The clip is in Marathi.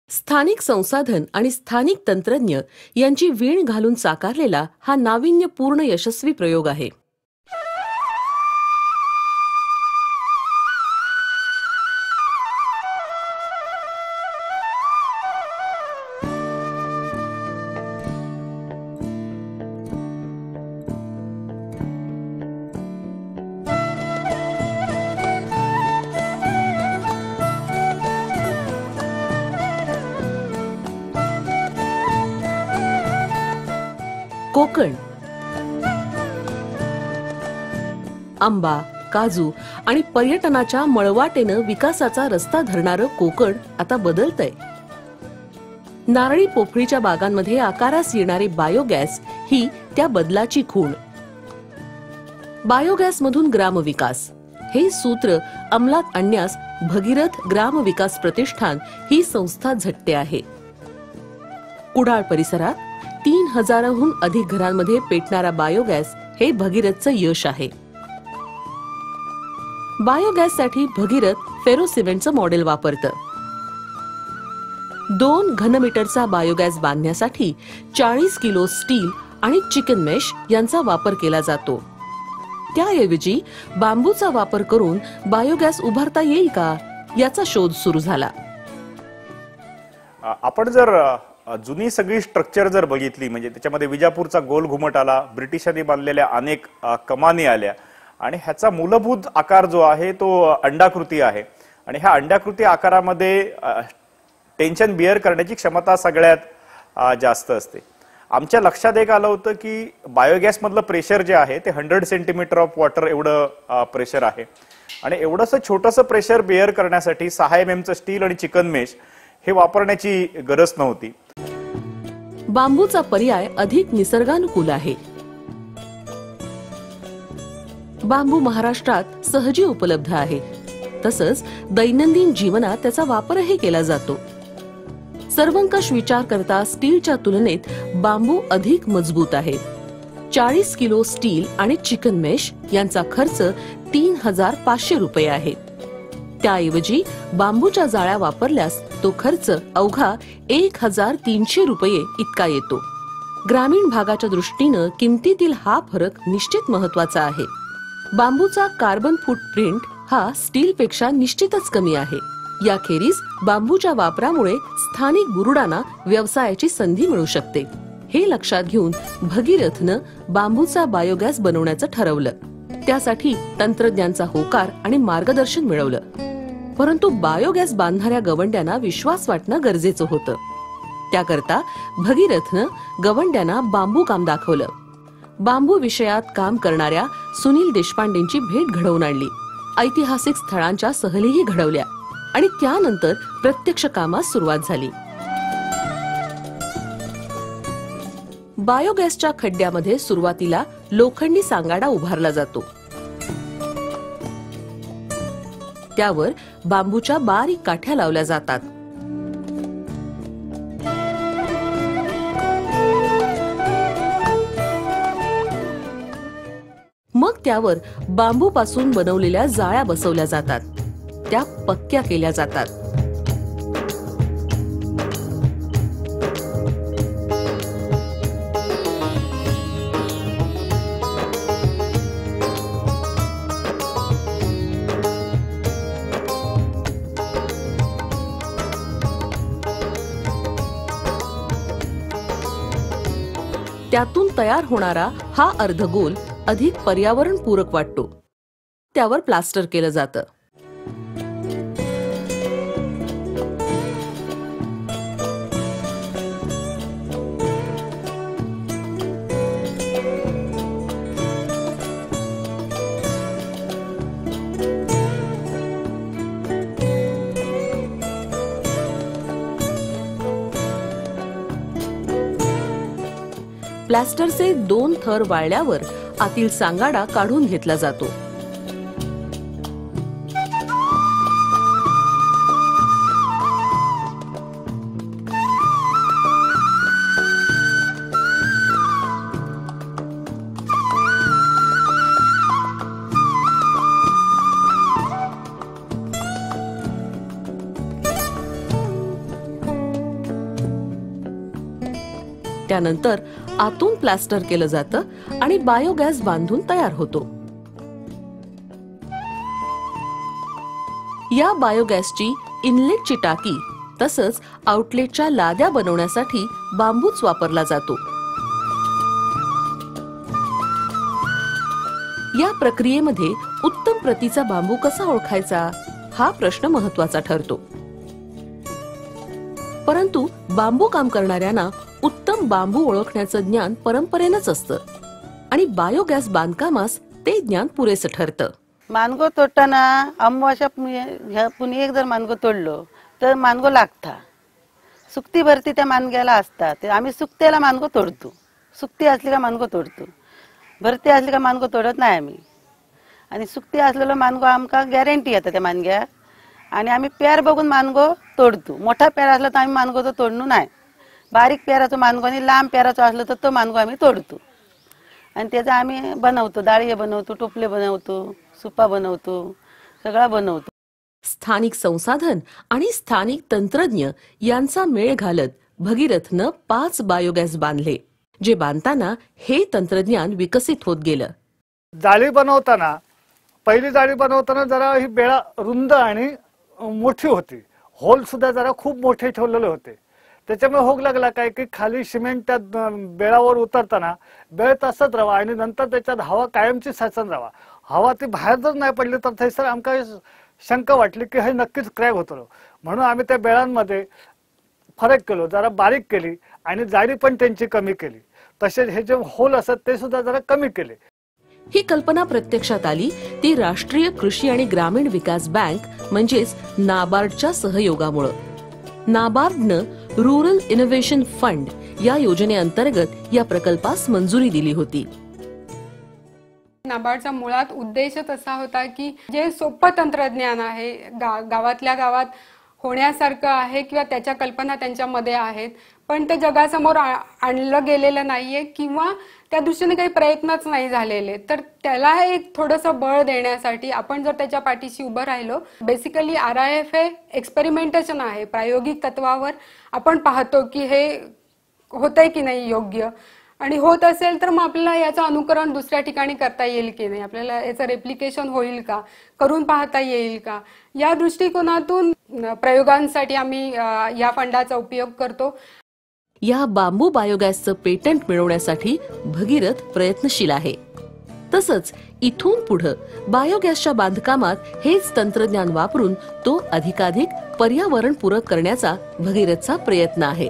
स्थानिक संसाधन आणि स्थानिक तंत्रज्ञ यांची वीण घालून साकारलेला हा नाविन्यपूर्ण यशस्वी प्रयोग आहे. कोकण. आंबा, काजू आणि पर्यटनाच्या मळवाटेनं विकासाचा रस्ता धरणारं कोकण आता बदलतंय. नारळी पोफळीच्या बागांमध्ये आकारास येणारे बायोगॅस ही त्या बदलाची खूण. बायोगॅस मधून ग्रामविकास हे सूत्र अंमलात आणण्यास भगीरथ ग्रामविकास प्रतिष्ठान ही संस्था झटते आहे. कुडाळ परिसरात 3000हून अधिक घरांमध्ये पेटणारा बायोगॅस हे भगीरथचं यश आहे. बायोगॅससाठी भगीरथ फेरो सिमेंटचं मॉडेल वापरतं. 2 घनमीटरचा बायोगॅस बांधण्यासाठी 40 किलो स्टील आणि चिकन मेश यांचा वापर केला जातो. त्याऐवजी बांबूचा वापर करून बायोगॅस उभारता येईल का याचा शोध सुरू झाला. आपण जर जुनी सगळी स्ट्रक्चर जर बघितली, म्हणजे त्याच्यामध्ये विजापूरचा गोल घुमट आला, ब्रिटिशांनी बांधलेल्या अनेक कमानी आल्या आणि ह्याचा मूलभूत आकार जो आहे तो अंडाकृती आहे. आणि ह्या अंडाकृती आकारामध्ये टेन्शन बिअर करण्याची क्षमता सगळ्यात जास्त असते. आमच्या लक्षात एक आलं होतं की बायोगॅस मधलं प्रेशर जे आहे ते 100 सेंटीमीटर ऑफ वॉटर एवढं प्रेशर आहे. आणि एवढंसं छोटंसं प्रेशर बिअर करण्यासाठी 6 mm चं स्टील आणि चिकन मेश हे वापरण्याची गरज नव्हती. बांबूचा पर्याय अधिक निसर्गानुकूल आहे. बांबू महाराष्ट्रात सहजी उपलब्ध आहे. तसंच दैनंदिन जीवनात त्याचा वापरही केला जातो. सर्वंकष विचार करता स्टीलच्या तुलनेत बांबू अधिक मजबूत आहे. 40 किलो स्टील आणि चिकन मेश यांचा खर्च 3500 रुपये आहे. त्याऐवजी बांबूच्या जाळ्या वापरल्यास तो खर्च अवघा 1300 रुपये इतका येतो. ग्रामीण भागाच्या दृष्टीनं किमतीतील हा फरक निश्चित महत्वाचा आहे. बांबूचा कार्बन फूटप्रिंट हा स्टीलपेक्षा निश्चितच कमी आहे. याखेरीज बांबूच्या वापरामुळे स्थानिक बुरुडांना व्यवसायाची संधी मिळू शकते. हे लक्षात घेऊन भगीरथनं बांबूचा बायोगॅस बनवण्याचं ठरवलं. त्यासाठी तंत्रज्ञांचा होकार आणि मार्गदर्शन मिळवलं. परंतु बायोगॅस बांधणाऱ्या गवंड्यांना विश्वास वाटणं गरजेचं होतं. त्याकरता भगीरथनं गवंड्यांना बांबू काम दाखवलं. बांबू विषयात काम करणाऱ्या सुनील देशपांडेंची भेट घडवून आणली. ऐतिहासिक स्थळांच्या सहलीही घडवल्या आणि त्यानंतर प्रत्यक्ष कामास सुरुवात झाली. बायोगॅसच्या खड्ड्यामध्ये सुरुवातीला लोखंडी सांगाडा उभारला जातो. त्यावर बांबूच्या बारीक काठ्या लावल्या जातात. मग त्यावर बांबूपासून बनवलेल्या जाळ्या बसवल्या जातात. त्या पक्क्या केल्या जातात. त्यातून तयार होणारा हा अर्धगोल अधिक पर्यावरणपूरक वाटतो. त्यावर प्लास्टर केलं जातं. प्लास्टरचे 2 थर वाळल्यावर आतील सांगाडा काढून घेतला जातो. त्यानंतर आतून प्लास्टर केलं जातं आणि बायोगॅस बांधून तयार होतो. या बायोगॅसची इनलेटची टाकी तसंच आउटलेटच्या लाद्या बनवण्यासाठी बांबूच वापरला जातो. या प्रक्रियेमध्ये उत्तम प्रतीचा बांबू कसा ओळखायचा हा प्रश्न महत्वाचा ठरतो. परंतु बांबू काम करणाऱ्यांना उत्तम बांबू ओळखण्याचं ज्ञान परंपरेनंच असतं आणि बायोगॅस बांधकामास ते ज्ञान पुरेसं ठरतं. मानगो तोडताना अमावास्या पुणे एक जर मानगो तोडलो तर मानगो लागता. सुक्ती भरती त्या मानग्याला असतात. ते आम्ही सुक्तेला मानगो तोडतो. सुक्ती असली का मानगो तोडतो. भरती असली का मानगो तोडत नाही आम्ही. आणि सुक्ती असलेलो मानगो आमका गॅरंटी येतं त्या मानग्या. आणि आम्ही पेर बघून मानगो तोडतो. मोठा पेर असला तर आम्ही मानगो तो तोडणू नाही. बारीक पेराचो मानगो आणि लांब पेराचो असलो तर तो मानगो आम्ही तोडतो. आणि त्याचा आम्ही बनवतो. डाळी बनवतो, टोपले बनवतो, सुपा बनवतो, सगळा बनवतो. स्थानिक संसाधन आणि स्थानिक तंत्रज्ञ यांचा मेळ घालत भगीरथनं 5 बायोगॅस बांधले, जे बांधताना हे तंत्रज्ञान विकसित होत गेलं. जाळी बनवताना पहिली जाळी बनवताना जरा ही बेळा रुंद आणि मोठी होती. होल सुद्धा जरा खूप मोठे ठेवलेले होते. त्याच्यामुळे होग लागला काय की खाली सिमेंट त्या बेळावर उतरताना बेळ तसंच राहावा आणि नंतर त्याच्यात हवा कायमची साचून राहावा. हवा ती बाहेर जर नाही पडली तर थैसर आमका शंका वाटली की हे नक्कीच क्रॅक होतो. म्हणून आम्ही त्या बेळांमध्ये फरक केलो, जरा बारीक केली आणि जाळी पण त्यांची कमी केली. तसेच हे जे होल असतात ते सुद्धा जरा कमी केले. ही कल्पना प्रत्यक्षात आली ती राष्ट्रीय कृषी आणि ग्रामीण विकास बँक म्हणजेच नाबार्डच्या सहयोगामुळे. नाबार्डनं रुरल इनोव्हेशन फंड या योजनेअंतर्गत या प्रकल्पास मंजुरी दिली होती. नाबार्डचा मुळात उद्देशच असा होता की जे सोपं तंत्रज्ञान आहे, गावातल्या गावात होण्यासारखं आहे किंवा त्याच्या कल्पना त्यांच्यामध्ये आहेत, पण ते जगासमोर आणलं गेलेलं नाहीये किंवा त्या दृष्टीने काही प्रयत्नच नाही झालेले. तर त्याला एक थोडंसं बळ देण्यासाठी आपण जर त्याच्या पाठीशी उभं राहिलो. बेसिकली RIF हे एक्सपेरिमेंटेशन आहे. प्रायोगिक तत्वावर आपण पाहतो की हे होतंय की नाही योग्य, आणि होत असेल तर मग आपल्याला याचं अनुकरण दुसऱ्या ठिकाणी करता येईल की नाही, आपल्याला याचं रेप्लिकेशन होईल का, करून पाहता येईल का, या दृष्टिकोनातून प्रयोगांसाठी आम्ही या फंडाचा उपयोग करतो. या बांबू बायोगॅसचं पेटंट मिळवण्यासाठी भगीरथ प्रयत्नशील आहे. तसंच इथून पुढे बायोगॅसच्या बांधकामात हेच तंत्रज्ञान वापरून तो अधिकाधिक पर्यावरणपूरक करण्याचा भगीरथचा प्रयत्न आहे.